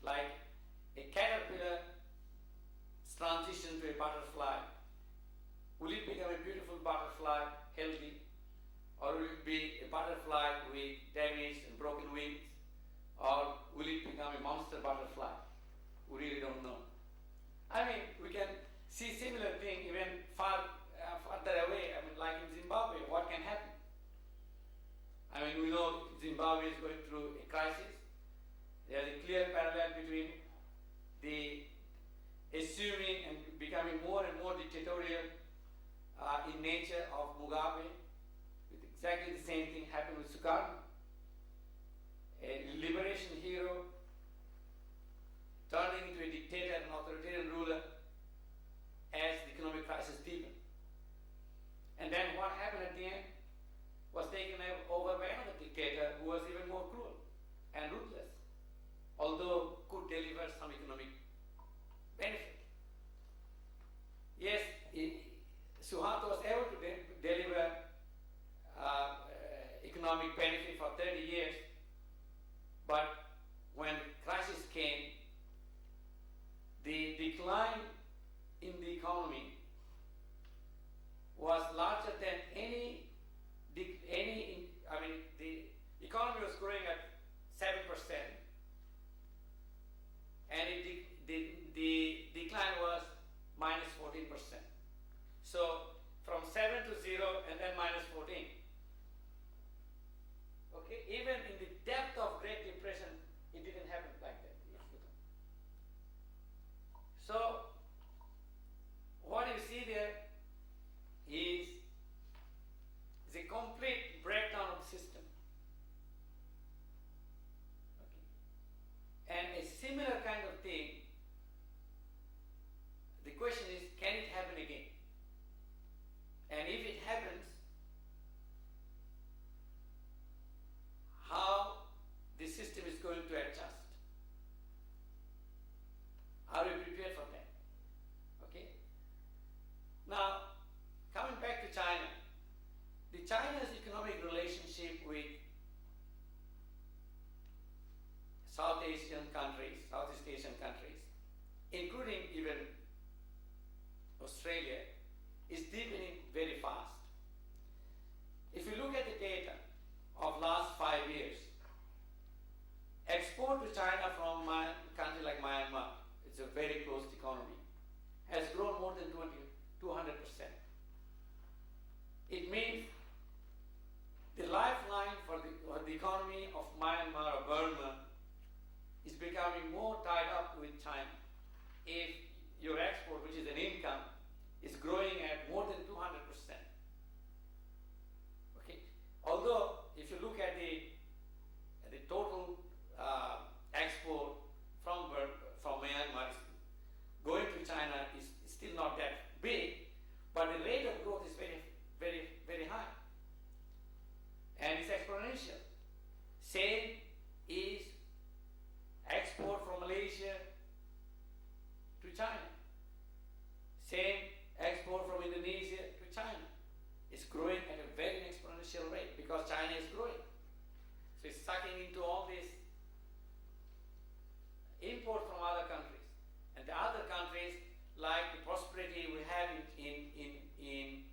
like a caterpillar transition to a butterfly. Will it become a beautiful butterfly, healthy, or will it be a butterfly with damaged and broken wings, or will it become a monster butterfly? We really don't know. I mean, we can see similar thing even further away. I mean, like in Zimbabwe, what can happen? I mean, we know Zimbabwe is going through a crisis. There is a clear parallel between the assuming and becoming more and more dictatorial in nature of Mugabe. With exactly the same thing happened with Sukarno, a liberation hero turning into a dictator and authoritarian ruler as the economic crisis deepened. And then what happened at the end was taken over by another dictator who was even more cruel and ruthless, although could deliver some economic benefit. Yes, Suharto was able to deliver economic benefit for 30 years, but when the crisis came, the decline in the economy was larger than the economy was growing at 7%, and the decline was minus 14%. So from 7 to 0 and then minus 14. Okay, even in the depth of Great Depression, it didn't happen like that. So what you see there is a complete breakdown of the system. Okay. And a similar kind of thing, the question is, can it happen again? And if it happens, how the system is going to adjust? Are we prepared for that? Okay. Now, coming back to China, China's economic relationship with Southeast Asian countries, including even Australia, is deepening very fast. If you look at the data of last 5 years, export to China from a country like Myanmar, it's a very closed economy, has grown more than 200%. It means the lifeline for the economy of Myanmar or Burma is becoming more tied up with China. If your export, which is an income, is growing at more than 200%. Okay. Although, if you look at the total export from Myanmar going to China is still not that big, but the rate of growth is very, very, very high. And it's exponential. Same is export from Malaysia to China. Same export from Indonesia to China. It's growing at a very exponential rate because China is growing. So it's sucking into all this import from other countries. And the other countries, like the prosperity we have in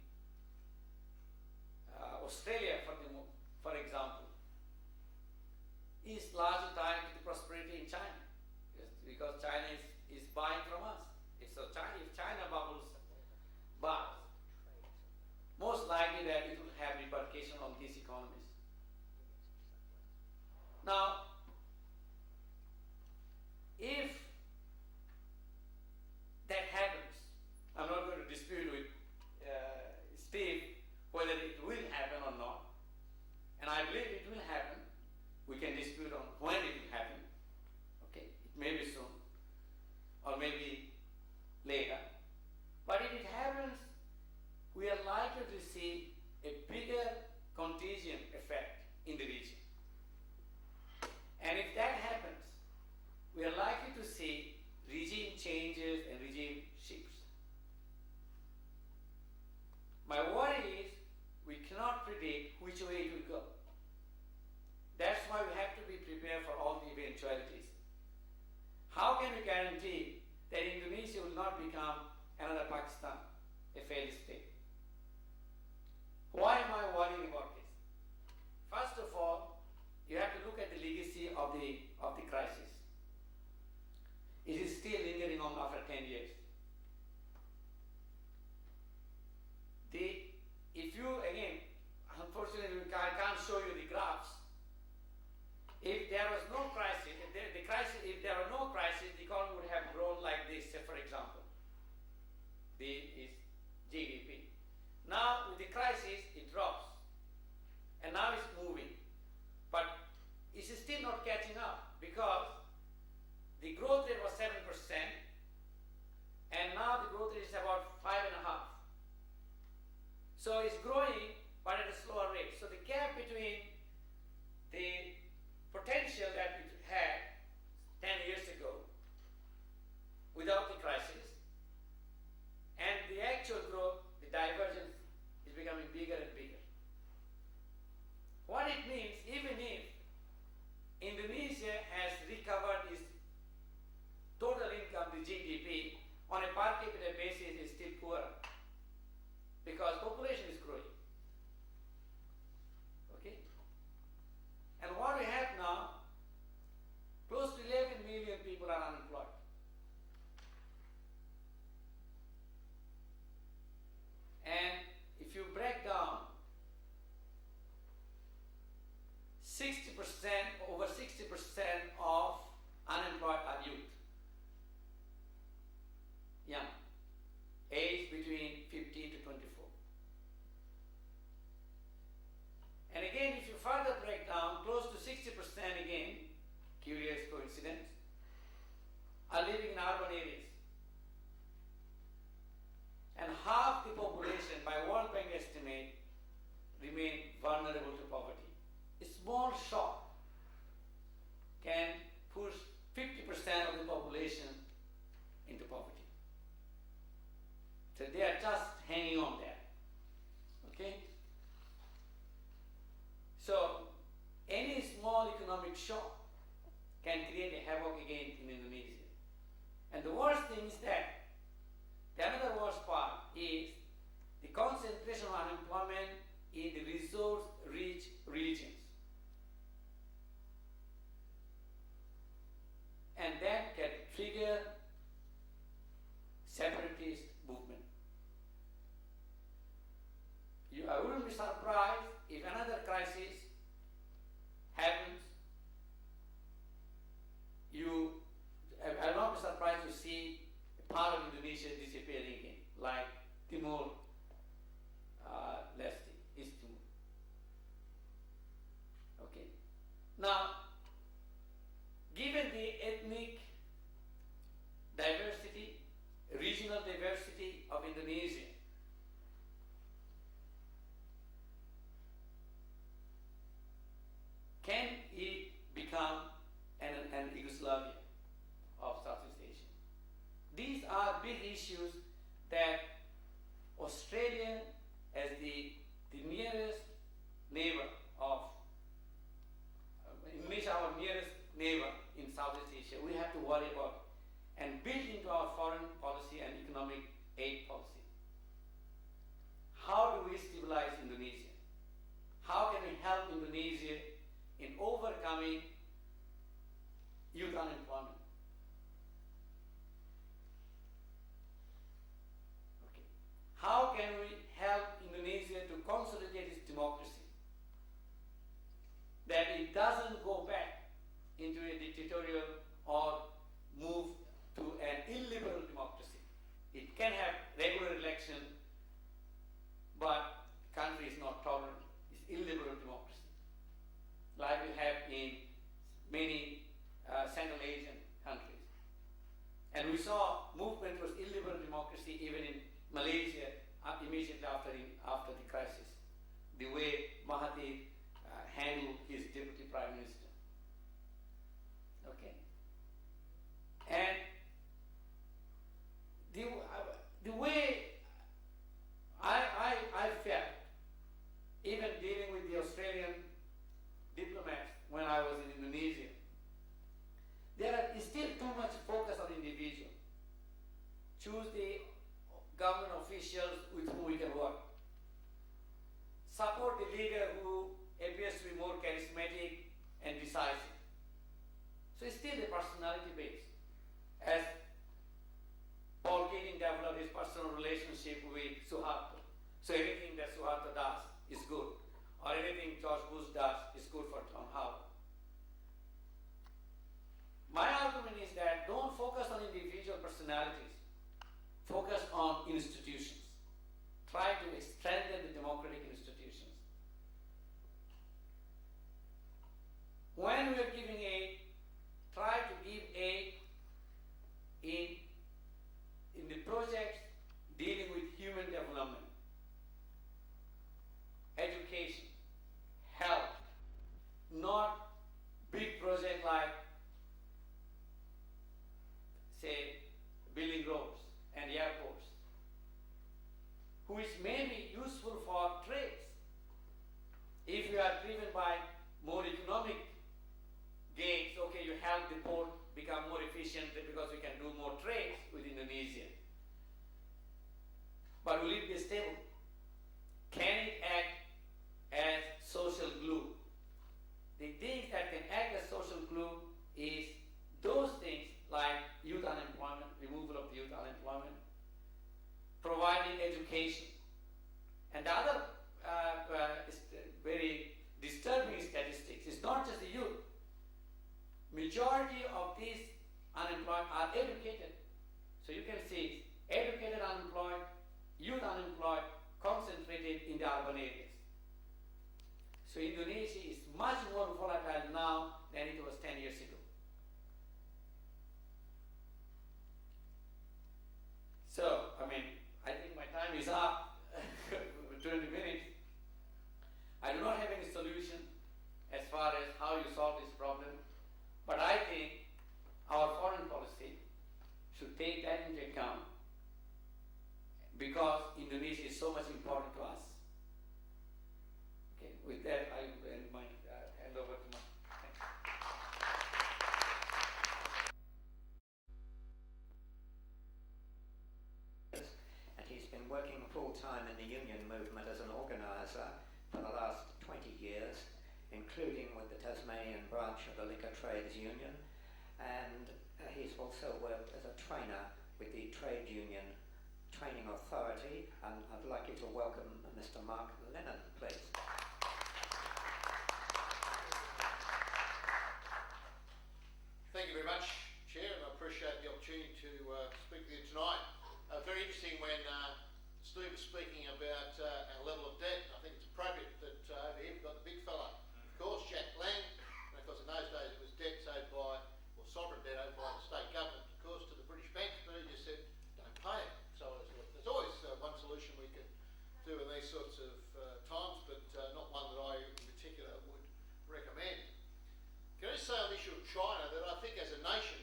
Australia, for example, is largely tied to the prosperity in China, because China is buying from us. If China bubbles, but most likely that it will have repercussion on these economies. Now, if that happens, I'm not going to dispute with Steve whether it will happen or not, and I believe it will happen. We can dispute on when it will happen. Okay, it may be soon, or maybe later. But if it happens, we are likely to see a bigger contagion effect in the region. growing but at a slower rate. So the gap between the potential that we had 10 years ago without the crisis and the actual growth, the divergence is becoming bigger and bigger. What it means, even if Indonesia has recovered its total income, the GDP, on a per capita basis is still poor because population is growing. Okay? And what we have now, close to 11 million people are unemployed. And if you break down, 60%, over 60% of unemployed are youth. Young, age between 15 to 24. And again, if you further break down, close to 60% again, curious coincidence, are living in urban areas. And half the population, by World Bank estimate, remain vulnerable to poverty. A small shock can push 50% of the population into poverty. So they are just hanging on there. Okay? So any small economic shock can create a havoc again in Indonesia. And the worst thing is that the another worst part is the concentration of unemployment in the resource-rich regions. And that can trigger separatist movement. I wouldn't be surprised if another crisis happens. I'll not be surprised to see a part of Indonesia disappearing again, like Timor Leste, East Timor. Okay. Now, given the ethnic diversity, regional diversity of Indonesia, can it become an Yugoslavia of Southeast Asia? These are big issues that Australia, as the nearest neighbor of Indonesia, our nearest neighbor in Southeast Asia, we have to worry about and build into our foreign policy and economic aid policy. How do we stabilize Indonesia? How can we help Indonesia in overcoming youth unemployment? Okay. How can we help Indonesia to consolidate its democracy? That it doesn't go back into a dictatorial or move to an illiberal democracy. It can have regular election, but the country is not tolerant. It's illiberal democracy, like we have in many Central Asian countries. And we saw movement towards illiberal democracy even in Malaysia immediately after the crisis. The way Mahathir handled his deputy prime minister. Okay. And the way I felt, even dealing with the Australian diplomats when I was in Indonesia, there is still too much focus on individual. Choose the government officials with whom we can work. Support the leader who appears to be more charismatic and decisive. So it's still a personality base. As Paul Keating developed his personal relationship with Suharto. So everything that Suharto does is good. Or anything George Bush does is good for Tom Howard. My argument is that don't focus on individual personalities. Focus on institutions. Try to strengthen the democratic institutions. When we are giving aid, try to give aid in the projects dealing with human development. are educated. So you can see educated unemployed, youth unemployed, concentrated in the urban areas. So Indonesia is much more volatile now than it was 10 years ago. So, I think my time is up, 20 minutes. I do not have any solution as far as how you solve this problem, but I think our foreign policy should take that into account because Indonesia is so much important to us. Okay, with that, I will end my hand over to my. And he's been working full-time in the union movement as an organiser for the last 20 years, including with the Tasmanian branch of the Liquor Trades Union, and he's also worked as a trainer with the Trade Union Training Authority, and I'd like you to welcome Mr. Mark Lennon, please. Thank you very much, Chair, and I appreciate the opportunity to speak with you tonight. Very interesting when Steve was speaking about our level of debt. I think it's appropriate that over here we've got the big fella, of course, Jack Lang, and of course in those days it was debt owed by, or sovereign debt owed by the state government, of course, to the British banks, but he just said, don't pay it. So there's always one solution we can do in these sorts of times, but not one that I in particular would recommend. Can I just say on the issue of China that I think as a nation,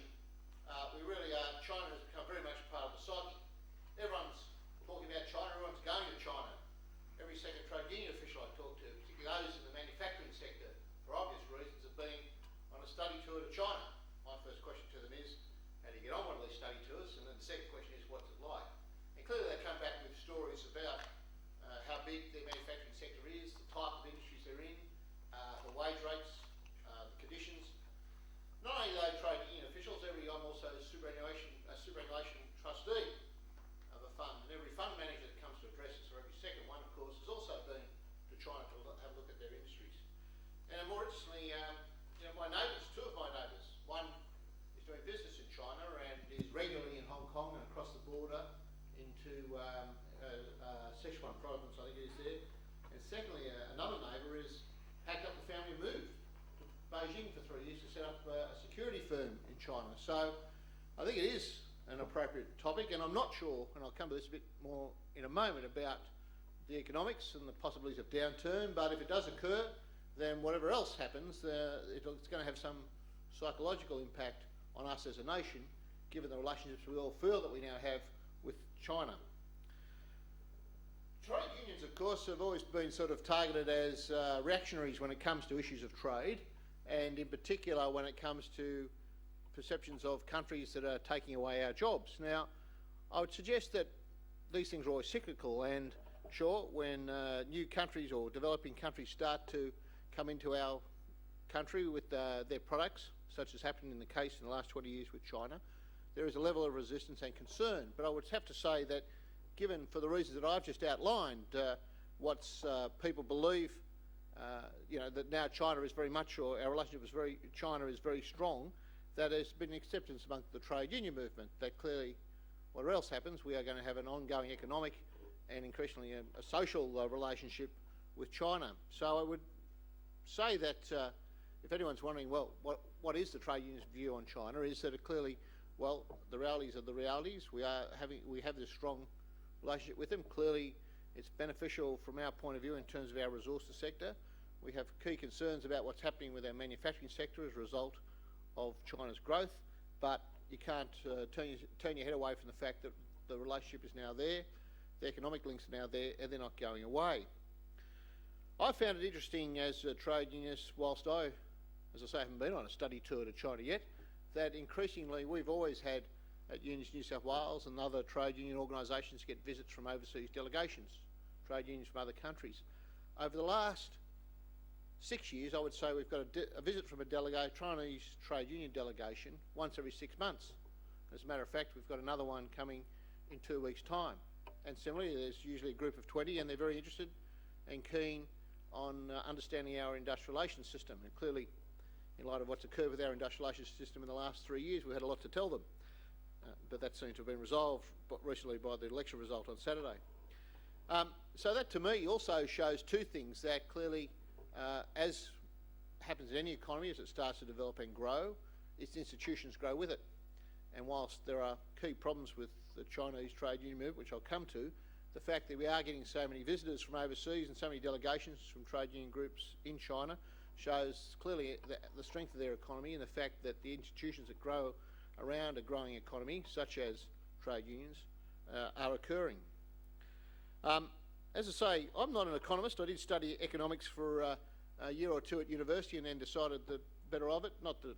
we really are, China has become very much part of the psyche. Everyone's talking about China, everyone's going to China. Every second trade union official I talk to, particularly those in the manufacturing sector, for obvious reasons, have been on a study tour to China. My first question to them is, how do you get on one of these study tours? And then the second question is, what's it like? And clearly they come back with stories about how big their manufacturing sector is, the type of industries they're in, the wage rates, the conditions. Not only are they trade union officials, I'm also a superannuation trustee of a fund, and every fund manager that comes to address us, or every second one, of course, has also been to China to have a look at their industries. And more interestingly, my neighbours, two of my neighbours, one is doing business in China and is regularly in Hong Kong and across the border into Sichuan province, I think it is there. And secondly, another neighbour is packed up the family and moved to Beijing for 3 years to set up a security firm in China. So I think it is an appropriate topic, and I'm not sure, and I'll come to this a bit more in a moment, about the economics and the possibilities of downturn, but if it does occur, then whatever else happens, it's going to have some psychological impact on us as a nation, given the relationships we all feel that we now have with China. Trade unions, of course, have always been sort of targeted as reactionaries when it comes to issues of trade, and in particular when it comes to perceptions of countries that are taking away our jobs. Now, I would suggest that these things are always cyclical, and sure, when new countries or developing countries start to come into our country with their products, such as happened in the case in the last 20 years with China, there is a level of resistance and concern. But I would have to say that, given for the reasons that I've just outlined, people believe, that now China is very much, or our relationship with China is very strong, that there's been acceptance among the trade union movement that clearly, whatever else happens, we are going to have an ongoing economic and increasingly a social relationship with China. So I would say that if anyone's wondering, well, what is the trade union's view on China, is that clearly, well, the realities are the realities. We have this strong relationship with them. Clearly, it's beneficial from our point of view in terms of our resources sector. We have key concerns about what's happening with our manufacturing sector as a result of China's growth, but you can't turn your head away from the fact that the relationship is now there, the economic links are now there, and they're not going away. I found it interesting as a trade unionist, whilst I, as I say, haven't been on a study tour to China yet, that increasingly we've always had at Unions New South Wales and other trade union organisations get visits from overseas delegations, trade unions from other countries. Over the last 6 years, I would say we've got a visit from a Chinese trade union delegation once every 6 months. As a matter of fact, we've got another one coming in 2 weeks' time. And similarly, there's usually a group of 20, and they're very interested and keen on understanding our industrial relations system. And clearly, in light of what's occurred with our industrial relations system in the last 3 years, we've had a lot to tell them. but that seems to have been resolved recently by the election result on Saturday. So that to me also shows two things, that clearly, as happens in any economy, as it starts to develop and grow, its institutions grow with it. And whilst there are key problems with the Chinese trade union movement, which I'll come to, the fact that we are getting so many visitors from overseas and so many delegations from trade union groups in China shows clearly the strength of their economy, and the fact that the institutions that grow around a growing economy, such as trade unions, are occurring. As I say, I'm not an economist. I did study economics for a year or two at university and then decided the better of it. Not that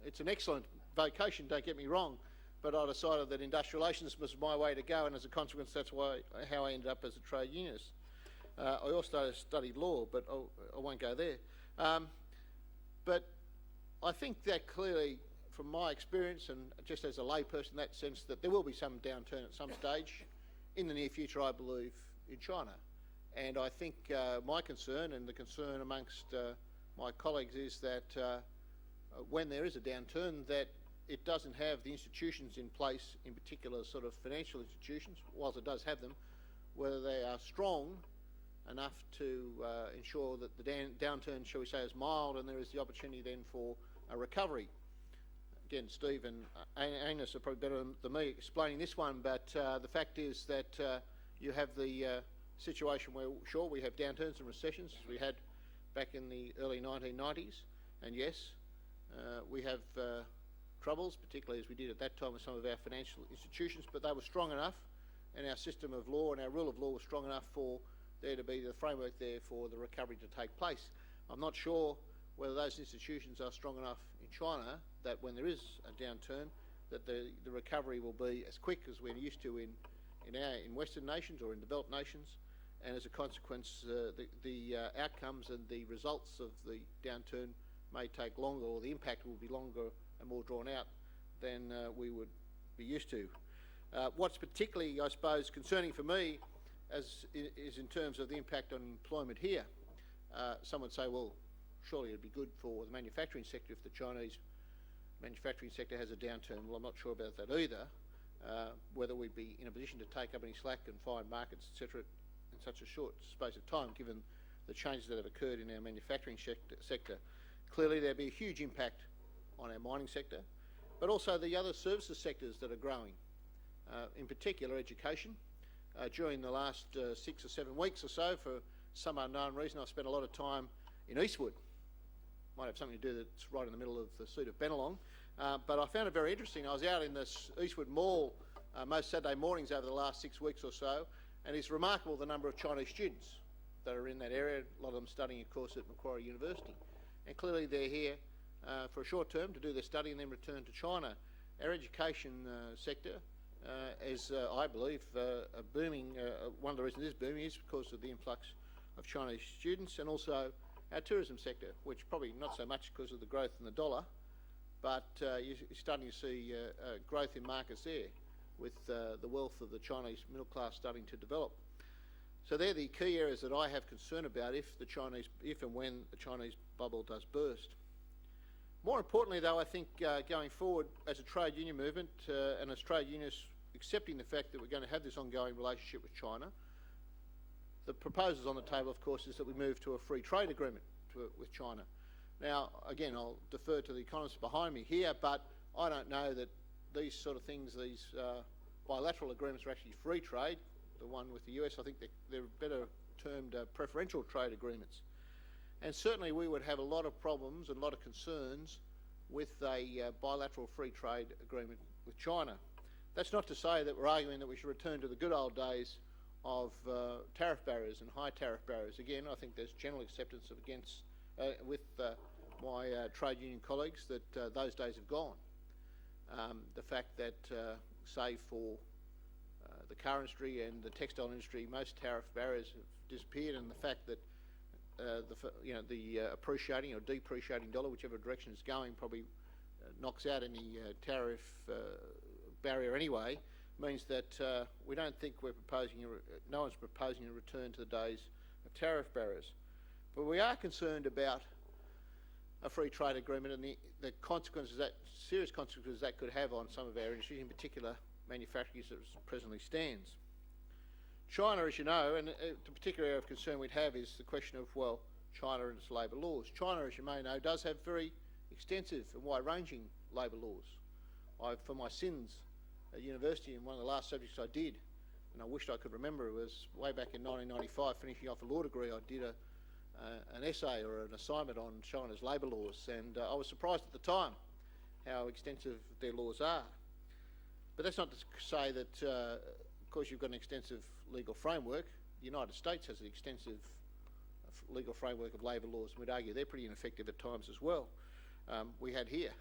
it's an excellent vocation, don't get me wrong, but I decided that industrial relations was my way to go, and as a consequence that's how I ended up as a trade unionist. I also studied law, but I won't go there. But I think that clearly, from my experience and just as a layperson in that sense, that there will be some downturn at some stage in the near future, I believe, in China. And I think my concern and the concern amongst my colleagues is that when there is a downturn, that it doesn't have the institutions in place, in particular sort of financial institutions, whilst it does have them, whether they are strong enough to ensure that the downturn, shall we say, is mild, and there is the opportunity then for a recovery. Again, Steve and Agnes are probably better than me explaining this one, but the fact is that you have the situation where, sure, we have downturns and recessions, as we had back in the early 1990s, and yes, we have troubles, particularly as we did at that time with some of our financial institutions, but they were strong enough, and our system of law and our rule of law was strong enough for there to be the framework there for the recovery to take place. I'm not sure whether those institutions are strong enough in China that when there is a downturn, that the recovery will be as quick as we're used to in Western nations or in developed nations, and as a consequence, the outcomes and the results of the downturn may take longer, or the impact will be longer and more drawn out than we would be used to. What's particularly, I suppose, concerning for me is in terms of the impact on employment here. Some would say, well, surely it'd be good for the manufacturing sector if the Chinese manufacturing sector has a downturn. Well, I'm not sure about that either. Whether we'd be in a position to take up any slack and find markets, etc., in such a short space of time, given the changes that have occurred in our manufacturing sector. Clearly, there'd be a huge impact on our mining sector, but also the other services sectors that are growing. In particular, education. During the last 6 or 7 weeks or so, for some unknown reason, I've spent a lot of time in Eastwood. Might have something to do that's right in the middle of the seat of Bennelong. But I found it very interesting. I was out in this Eastwood Mall most Saturday mornings over the last 6 weeks or so, and it's remarkable the number of Chinese students that are in that area, a lot of them studying, of course, at Macquarie University. And clearly they're here for a short term to do their study and then return to China. Our education sector is, I believe, booming. One of the reasons it is booming is because of the influx of Chinese students, and also our tourism sector, which probably not so much because of the growth in the dollar, but you're starting to see growth in markets there, with the wealth of the Chinese middle class starting to develop. So they're the key areas that I have concern about if and when the Chinese bubble does burst. More importantly, though, I think going forward as a trade union movement and as trade unionists accepting the fact that we're going to have this ongoing relationship with China, the proposals on the table, of course, is that we move to a free trade agreement with China. Now, again, I'll defer to the economists behind me here, but I don't know that these sort of things, these bilateral agreements are actually free trade. The one with the US, I think they're better termed preferential trade agreements. And certainly we would have a lot of problems and a lot of concerns with a bilateral free trade agreement with China. That's not to say that we're arguing that we should return to the good old days of tariff barriers and high tariff barriers. Again, I think there's general acceptance with my trade union colleagues that those days have gone. The fact that, say for the car industry and the textile industry, most tariff barriers have disappeared, and the fact that the appreciating or depreciating dollar, whichever direction it's going, probably knocks out any tariff barrier anyway, means that we don't think no one's proposing a return to the days of tariff barriers. But we are concerned about a free trade agreement and the consequences serious consequences that could have on some of our industries, in particular manufacturers as it presently stands. China, as you know, and the particular area of concern we'd have is the question of, well, China and its labour laws. China, as you may know, does have very extensive and wide-ranging labour laws. For my sins at university, and one of the last subjects I did, and I wished I could remember, it was way back in 1995, finishing off a law degree, I did an essay or an assignment on China's labour laws, and I was surprised at the time how extensive their laws are. But that's not to say that, of course, you've got an extensive legal framework. The United States has an extensive legal framework of labour laws, and we'd argue they're pretty ineffective at times as well. We had here,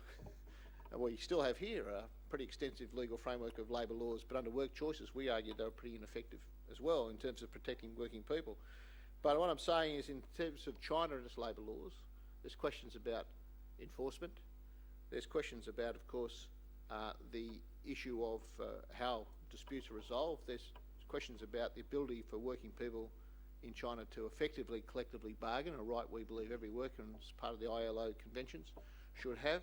and we still have here, a pretty extensive legal framework of labour laws, but under work choices we argued they were pretty ineffective as well in terms of protecting working people. But what I'm saying is, in terms of China and its labour laws, there's questions about enforcement. There's questions about, of course, the issue of how disputes are resolved. There's questions about the ability for working people in China to effectively, collectively bargain, a right we believe every worker, as part of the ILO conventions, should have.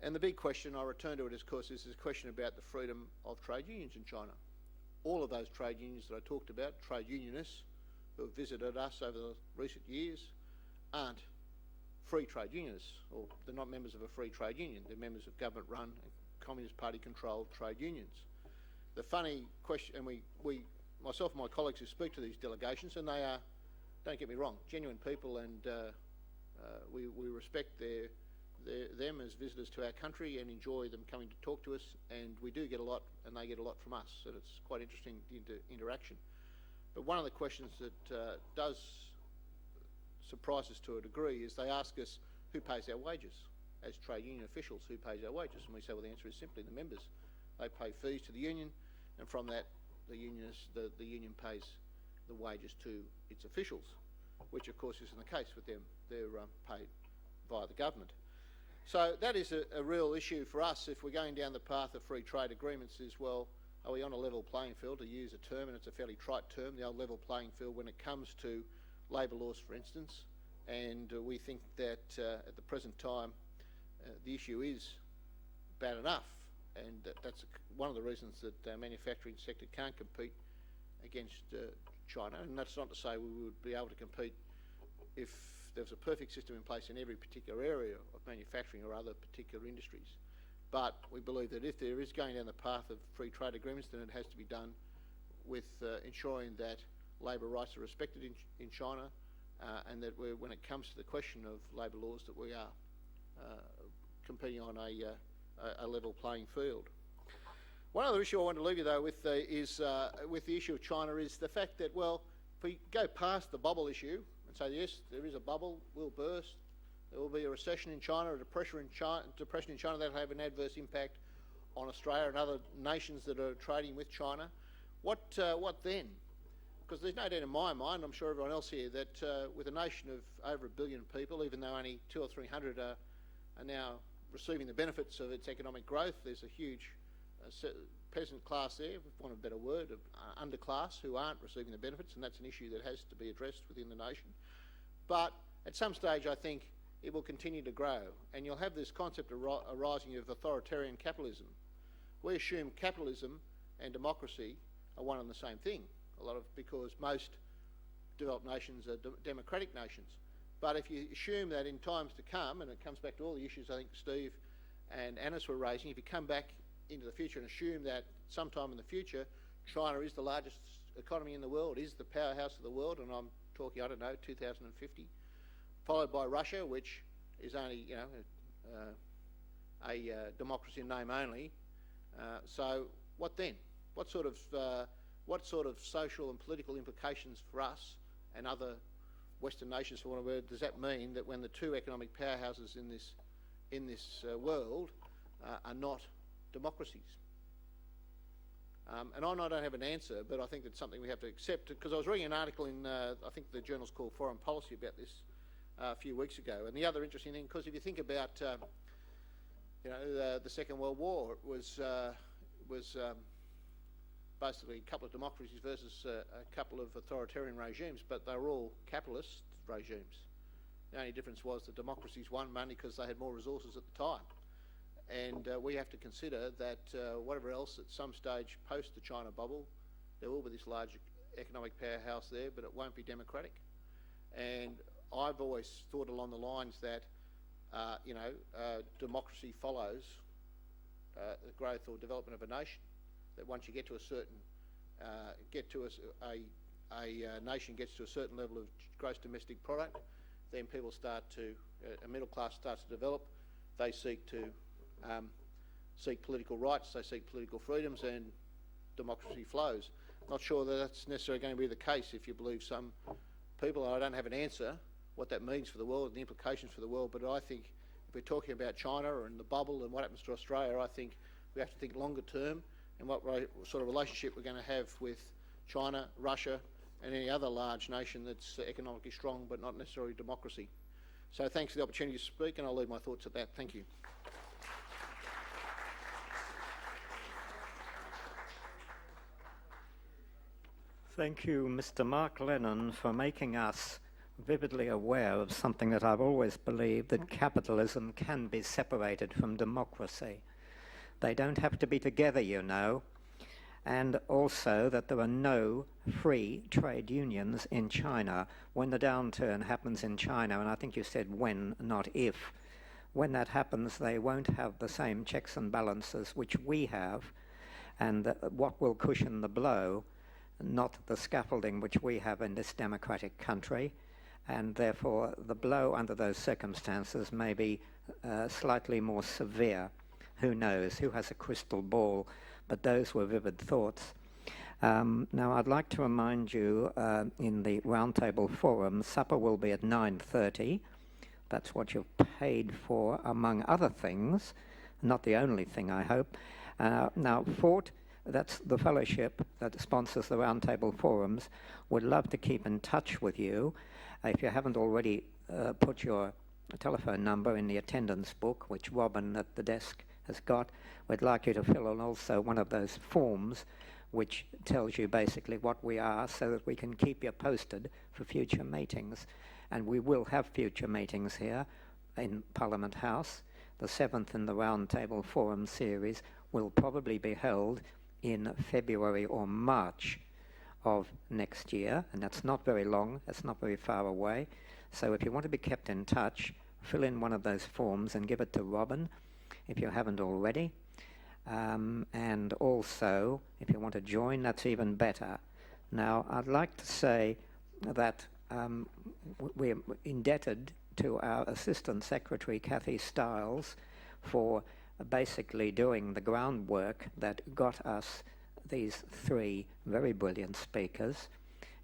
And the big question, I return to it, of course, is this question about the freedom of trade unions in China. All of those trade unions that I talked about, trade unionists who have visited us over the recent years, aren't free trade unionists, or they're not members of a free trade union. They're members of government-run and Communist Party-controlled trade unions. The funny question, and myself and my colleagues who speak to these delegations, and they are, don't get me wrong, genuine people, and we respect them as visitors to our country and enjoy them coming to talk to us, and we do get a lot and they get a lot from us, and it's quite interesting, the interaction. But one of the questions that does surprise us to a degree is they ask us who pays our wages. As trade union officials, who pays our wages? And we say, well, the answer is simply the members. They pay fees to the union, and from that the union pays the wages to its officials, which of course isn't the case with them. They're paid via the government. So that is a real issue for us if we're going down the path of free trade agreements, is, well, are we on a level playing field, to use a term, and it's a fairly trite term, the old level playing field, when it comes to labour laws, for instance. And we think that at the present time the issue is bad enough, and that's one of the reasons that the manufacturing sector can't compete against China. And that's not to say we would be able to compete if there was a perfect system in place in every particular area of manufacturing or other particular industries. But we believe that if there is going down the path of free trade agreements, then it has to be done with ensuring that labour rights are respected in China, and that when it comes to the question of labour laws, that we are competing on a level playing field. One other issue I want to leave you though with is with the issue of China, is the fact that, well, if we go past the bubble issue and say, yes, there is a bubble, will burst, there will be a recession in China, a depression in China, that'll have an adverse impact on Australia and other nations that are trading with China. What then? Because there's no doubt in my mind, I'm sure everyone else here, that with a nation of over 1 billion people, even though only 200 or 300 are now receiving the benefits of its economic growth, there's a huge peasant class there, for want of a better word, of underclass who aren't receiving the benefits, and that's an issue that has to be addressed within the nation. But at some stage, I think it will continue to grow, and you'll have this concept arising of authoritarian capitalism. We assume capitalism and democracy are one and the same thing, because most developed nations are democratic nations. But if you assume that in times to come, and it comes back to all the issues I think Steve and Anis were raising, if you come back into the future and assume that sometime in the future China is the largest economy in the world, is the powerhouse of the world, and I'm talking, I don't know, 2050, followed by Russia, which is only, you know, a democracy in name only. So what then? What sort of social and political implications for us and other Western nations, for want of a word, does that mean that when the two economic powerhouses in this world are not democracies? And I don't have an answer, but I think that's something we have to accept, because I was reading an article in, I think the journal's called Foreign Policy, about this a few weeks ago. And the other interesting thing, because if you think about, you know, the Second World War, it was basically a couple of democracies versus a couple of authoritarian regimes, but they were all capitalist regimes. The only difference was the democracies won mainly because they had more resources at the time. And we have to consider that whatever else at some stage post the China bubble, there will be this large economic powerhouse there, but it won't be democratic. And I've always thought along the lines that, democracy follows the growth or development of a nation. That once you get to a certain, a nation gets to a certain level of gross domestic product, then people start to, a middle class starts to develop. They seek to seek political rights, they seek political freedoms, and democracy flows. Not sure that that's necessarily going to be the case if you believe some people, and I don't have an answer what that means for the world and the implications for the world, but I think if we're talking about China and the bubble and what happens to Australia, I think we have to think longer term and what sort of relationship we're going to have with China, Russia and any other large nation that's economically strong but not necessarily democracy. So thanks for the opportunity to speak, and I'll leave my thoughts at that. Thank you. Thank you, Mr. Mark Lennon, for making us vividly aware of something that I've always believed, that capitalism can be separated from democracy. They don't have to be together, you know. And also that there are no free trade unions in China. When the downturn happens in China, and I think you said when, not if, when that happens, they won't have the same checks and balances which we have, and what will cushion the blow, not the scaffolding which we have in this democratic country, and therefore the blow under those circumstances may be slightly more severe. Who knows? Who has a crystal ball? But those were vivid thoughts. Now I'd like to remind you in the Roundtable Forum, supper will be at 9:30. That's what you've paid for, among other things. Not the only thing, I hope. Now, Fort, that's the fellowship that sponsors the Roundtable Forums, would love to keep in touch with you. If you haven't already put your telephone number in the attendance book, which Robin at the desk has got, we'd like you to fill in also one of those forms which tells you basically what we are, so that we can keep you posted for future meetings. And we will have future meetings here in Parliament House. The 7th in the Roundtable Forum series will probably be held in February or March of next year, and that's not very long, that's not very far away. So if you want to be kept in touch, fill in one of those forms and give it to Robin if you haven't already. And also, if you want to join, that's even better. Now, I'd like to say that we're indebted to our Assistant Secretary, Kathy Stiles, for basically doing the groundwork that got us these 3 very brilliant speakers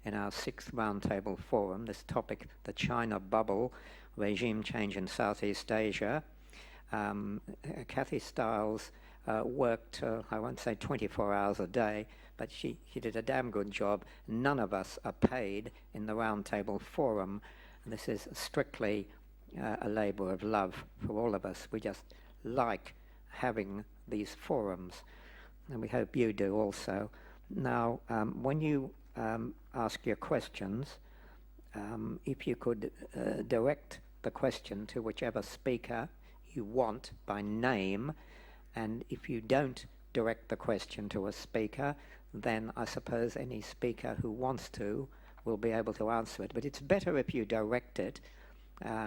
in our 6th Roundtable Forum, this topic, the China bubble, regime change in Southeast Asia. Kathy Stiles worked, I won't say 24 hours a day, but she did a damn good job. None of us are paid in the Roundtable Forum. This is strictly a labour of love for all of us. We just like having these forums, and we hope you do also. Now, when you ask your questions, if you could direct the question to whichever speaker you want by name, and if you don't direct the question to a speaker, then I suppose any speaker who wants to will be able to answer it. But it's better if you direct it.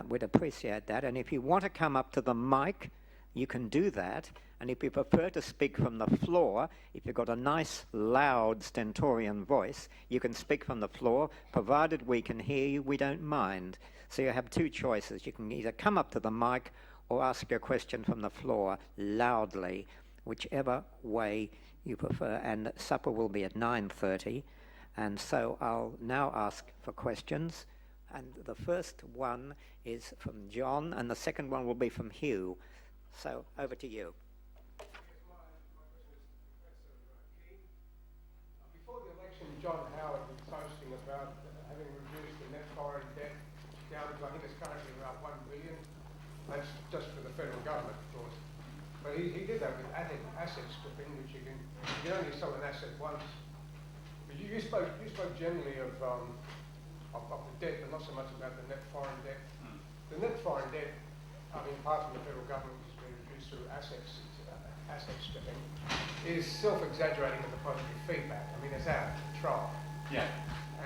We'd appreciate that. And if you want to come up to the mic, you can do that. And if you prefer to speak from the floor, if you've got a nice, loud, stentorian voice, you can speak from the floor. Provided we can hear you, we don't mind. So you have 2 choices. You can either come up to the mic or ask your question from the floor loudly, whichever way you prefer. And supper will be at 9:30. And so I'll now ask for questions. And the first one is from John, and the second one will be from Hugh. So over to you. Before the election, John Howard was boasting about having reduced the net foreign debt down to, I think it's currently around $1 billion. That's just for the federal government, of course. But he did that with asset stripping, which you can only sell an asset once. But you spoke generally of of the debt, but not so much about the net foreign debt. Mm. The net foreign debt, I mean, apart from the federal government, which has been reduced through asset stripping, is self-exaggerating with the positive feedback. I mean, it's out of control. Yeah.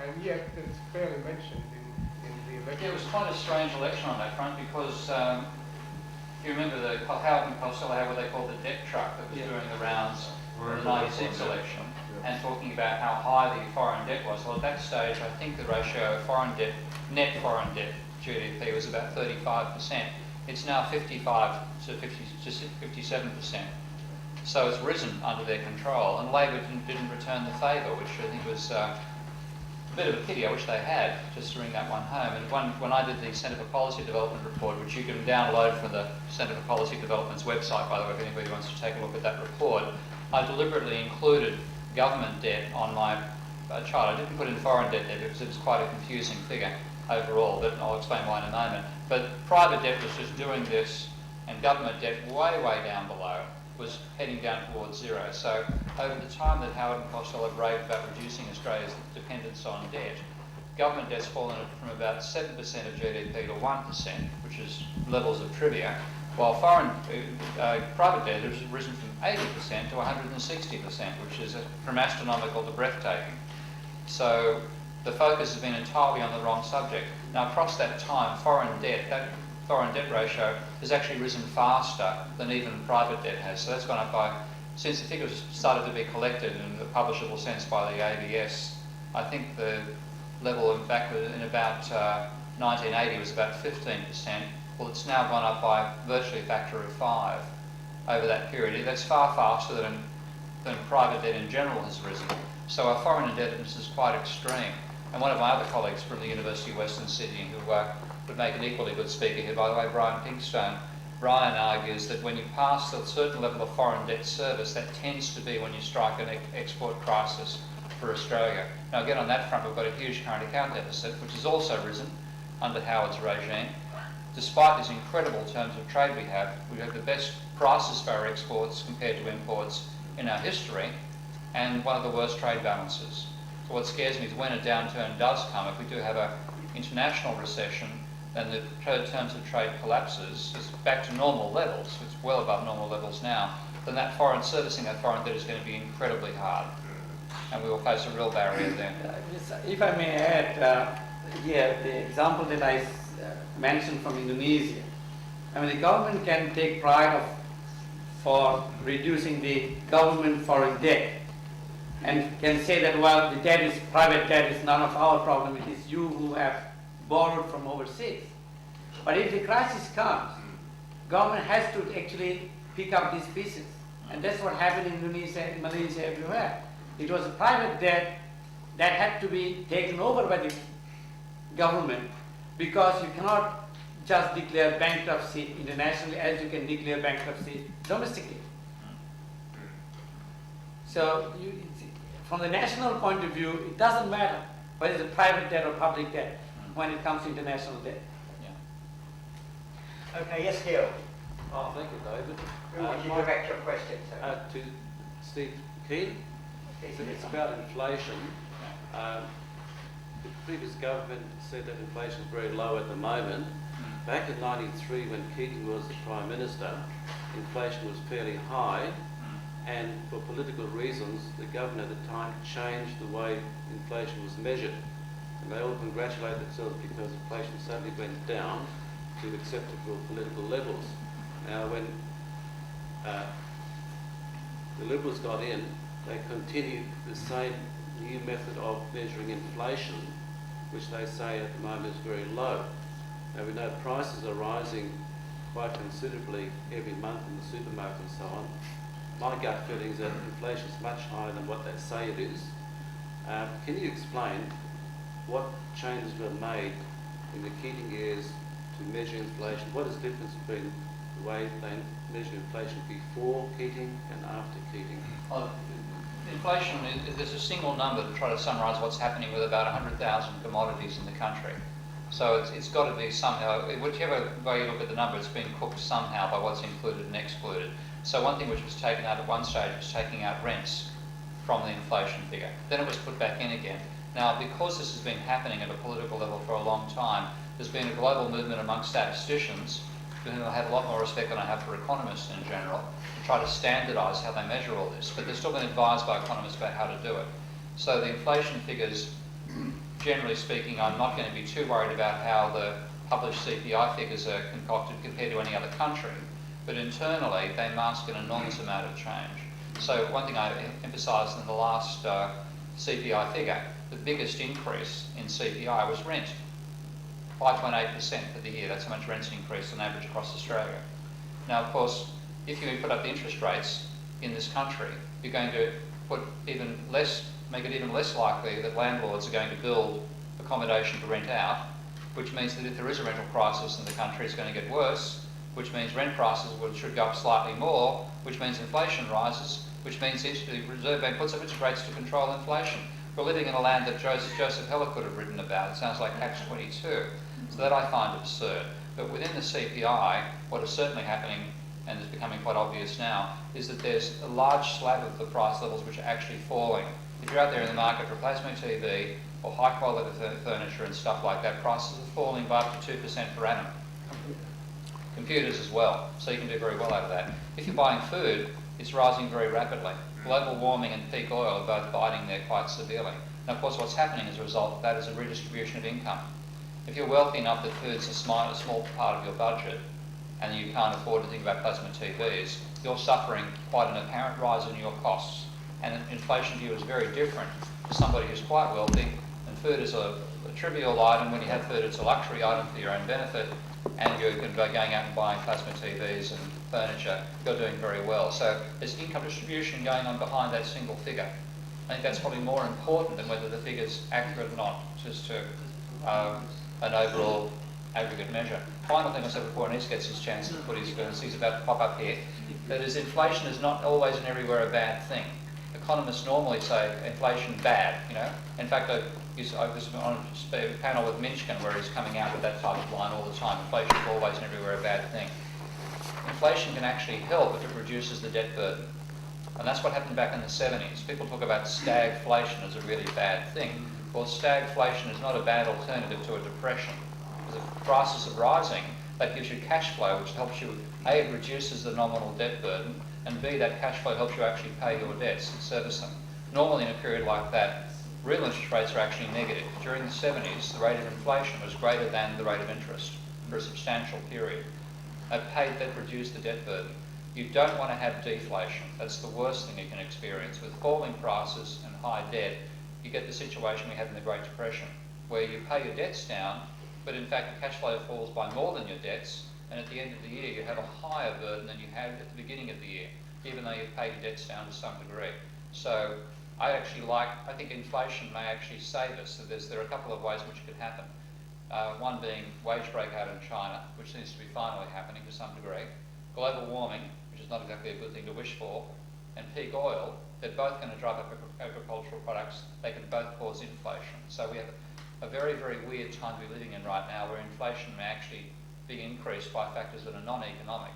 And yet, it's barely mentioned in the election. Yeah, it was quite a strange election on that front because you remember Howard and Costello had what they called the debt truck that was doing the rounds in the 96 election and talking about how high the foreign debt was. Well, at that stage, I think the ratio of foreign debt, net foreign debt GDP was about 35%. It's now 55 to 57%. So it's risen under their control, and Labor didn't return the favour, which I think was a bit of a pity. I wish they had, just to bring that one home. And when I did the Centre for Policy Development report, which you can download from the Centre for Policy Development's website, by the way, if anybody wants to take a look at that report, I deliberately included government debt on my chart. I didn't put in foreign debt there because it was quite a confusing figure overall, but I'll explain why in a moment. But private debt was just doing this, and government debt way, way down below was heading down towards zero. So over the time that Howard and Costello raved about reducing Australia's dependence on debt, government debt's fallen from about 7% of GDP to 1%, which is levels of trivia, while private debt has risen from 80% to 160%, which is from astronomical to breathtaking. So the focus has been entirely on the wrong subject. Now, across that time, that foreign debt ratio has actually risen faster than even private debt has. So that's gone up by, since the figures started to be collected in a publishable sense by the ABS, I think the level back in about 1980 was about 15%. Well, it's now gone up by virtually a factor of 5 over that period. That's far faster than private debt in general has risen. So our foreign indebtedness is quite extreme. And one of my other colleagues from the University of Western Sydney, who would make an equally good speaker here, by the way, Brian Pinkstone, Brian argues that when you pass a certain level of foreign debt service, that tends to be when you strike an export crisis for Australia. Now again, on that front, we've got a huge current account deficit, which has also risen under Howard's regime. Despite these incredible terms of trade we have the best prices for our exports compared to imports in our history, and one of the worst trade balances. So what scares me is when a downturn does come, if we do have an international recession, then the terms of trade collapses, it's back to normal levels, it's well above normal levels now, then servicing that foreign debt is going to be incredibly hard. And we will face a real barrier there. If I may add here, the example that I mentioned from Indonesia, I mean, the government can take pride for reducing the government foreign debt and can say that, well, the debt is private debt, is none of our problem, it is you who have borrowed from overseas. But if the crisis comes, government has to actually pick up these pieces. And that's what happened in Indonesia, in Malaysia, everywhere. It was a private debt that had to be taken over by the government, because you cannot just declare bankruptcy internationally as you can declare bankruptcy domestically. So from the national point of view, it doesn't matter whether it's a private debt or public debt when it comes to international debt. Yeah. Okay, yes, Hill. Oh, thank you, David. Who would you direct your question to? To Steve Keane. It's about inflation. The previous government said that inflation is very low at the moment. Back in '93, when Keating was the Prime Minister, inflation was fairly high, and for political reasons, the government at the time changed the way inflation was measured. And they all congratulate themselves because inflation suddenly went down to acceptable political levels. Now, when the Liberals got in, they continued the same new method of measuring inflation, which they say at the moment is very low. Now we know prices are rising quite considerably every month in the supermarket and so on. My gut feeling is that inflation is much higher than what they say it is. Can you explain what changes were made in the Keating years to measure inflation? What is the difference between the way they measured inflation before Keating and after Keating? Inflation, there's a single number to try to summarise what's happening with about 100,000 commodities in the country. So it's got to be somehow, whichever way you look at the number, it's been cooked somehow by what's included and excluded. So one thing which was taken out at one stage was taking out rents from the inflation figure. Then it was put back in again. Now, because this has been happening at a political level for a long time, there's been a global movement among statisticians, who I have a lot more respect than I have for economists in general, to try to standardise how they measure all this. But they've still been advised by economists about how to do it. So the inflation figures, generally speaking, I'm not going to be too worried about how the published CPI figures are concocted compared to any other country. But internally, they mask an enormous amount of change. So one thing I emphasised in the last CPI figure, the biggest increase in CPI was rent. 5.8% for the year, that's how much rent's increased on average across Australia. Now, of course, if you put up the interest rates in this country, you're going to make it even less likely that landlords are going to build accommodation to rent out, which means that if there is a rental crisis in the country, it's going to get worse, which means rent prices should go up slightly more, which means inflation rises, which means the Reserve Bank puts up interest rates to control inflation. We're living in a land that Joseph Heller could have written about. It sounds like Catch 22. So that I find absurd. But within the CPI, what is certainly happening, and is becoming quite obvious now, is that there's a large slab of the price levels which are actually falling. If you're out there in the market for plasma TV or high quality furniture and stuff like that, prices are falling by up to 2% per annum. Computers as well, so you can do very well out of that. If you're buying food, it's rising very rapidly. Global warming and peak oil are both biting there quite severely. Now, of course, what's happening as a result of that is a redistribution of income. If you're wealthy enough that food's a small part of your budget, and you can't afford to think about plasma TVs, you're suffering quite an apparent rise in your costs. And inflation to you is very different to somebody who's quite wealthy, and food is a trivial item. When you have food, it's a luxury item for your own benefit, and you can be going out and buying plasma TVs and furniture, you're doing very well. So there's income distribution going on behind that single figure. I think that's probably more important than whether the figure's accurate or not, just to an overall aggregate measure. Final thing I said before Anis gets his chance to put his he's about to pop up here, that is inflation is not always and everywhere a bad thing. Economists normally say inflation bad, you know. In fact, I was on a panel with Minchkin where he's coming out with that type of line all the time. Inflation is always and everywhere a bad thing. Inflation can actually help if it reduces the debt burden. And that's what happened back in the 70s. People talk about stagflation as a really bad thing. Well, stagflation is not a bad alternative to a depression. Because if prices are rising, that gives you cash flow, which helps you, A, it reduces the nominal debt burden, and B, that cash flow helps you actually pay your debts and service them. Normally in a period like that, real interest rates are actually negative. During the 70s, the rate of inflation was greater than the rate of interest for a substantial period. That reduced the debt burden. You don't want to have deflation. That's the worst thing you can experience. With falling prices and high debt, you get the situation we had in the Great Depression, where you pay your debts down, but in fact the cash flow falls by more than your debts, and at the end of the year you have a higher burden than you had at the beginning of the year, even though you've paid your debts down to some degree. So I think inflation may actually save us. So there are a couple of ways in which it could happen. One being wage breakout in China, which seems to be finally happening to some degree. Global warming, which is not exactly a good thing to wish for, and peak oil. They're both going to drive up agricultural products. They can both cause inflation. So we have a very, very weird time to be living in right now, where inflation may actually be increased by factors that are non-economic,